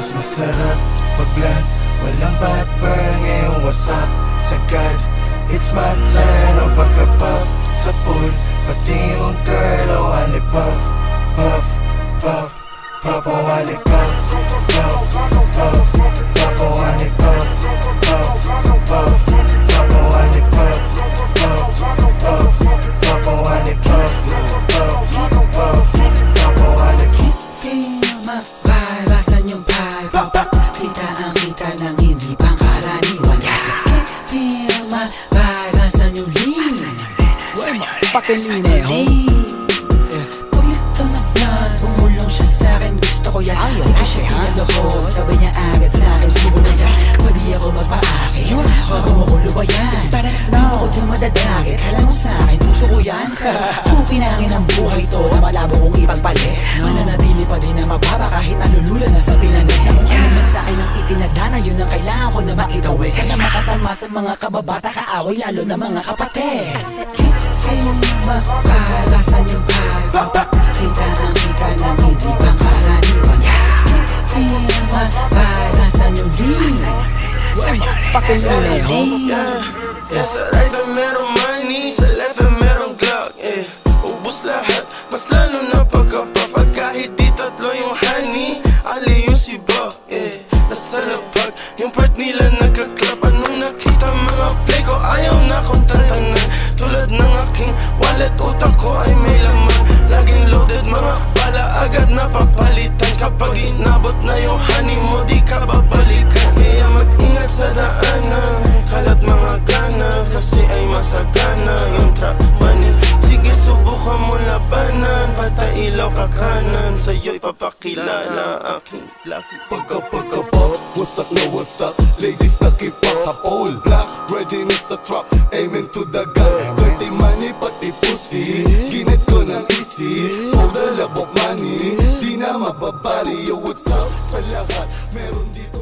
Mas masarap pag blunt, walang bad burn. Ngayong wasak, sagad, it's my turn. O pagka-pop sa pool, pati yung girl. O wali puff, puff, puff, puff. O wali puff, puff, puff, puff. O wali puff, puff, puff, puff. O wali puff, puff, puff, puff. O wali puff, puff, puff, puff. O wali puff. Feel my vibe, asan yung vibe? Kita ang kita ng hindi pangkaraniwan. Kasi feel my vibe, asan yung lean? Fucking Pulito na blood, bumulong siya sa'kin. Gusto ko yan, di ko siya pinaluhod. Sabi niya agad sa'kin, siguro yan pwede ako magpa-akin. Bago mo ko lubayan, di mo ko dyan madadagit. Alam mo sa'kin, puso ko yan. Kung kinangin ang buhay to na malabo kong ipagpalit, mananatili pa din na mababa kahit nalululan na sa pinanit. Kung ano man sa'kin ang itinadana, yun ang kailangan ko na maitawi. Sana makatama sa mga kababata, kaaway lalo na mga kapatid. Kasi feel my vibe, asan yung vibe? Kita ang kita ng hindi pangkaraniwan. Kasi feel my vibe, asan yung lean? Fucking Sa right na merong money, sa left na merong Glock. Ubus lahat, mas lalo na pagka-puff. At kahit di tatlo yung honey, ali yung si Buck. Nasa lapag, yung part nila nagka-clap. Anong nakita mga play ko, ayaw na akong tantanan. Tulad ng aking wallet, utak ko ay may laman. Laging loaded, mga bala agad na papalitan. Kapag inabot na yung honey mo, di ka babalikan. Kaya mag-ingat sa daanan, kalat mga gana, kasi ay masagana yung trap money. Sige subukan mo labanan, patay ilaw ka kanan. Sa'yo'y papakilala aking lucky. Pagka-pop, wasak na wasak. Ladies nakipak sa pole. Black, readiness sa trap, aiming to the gun. Dirty money, pati pussy. Ginit ko ng easy, all the labok money. Di na mababali, yo what's up sa lahat. Meron dito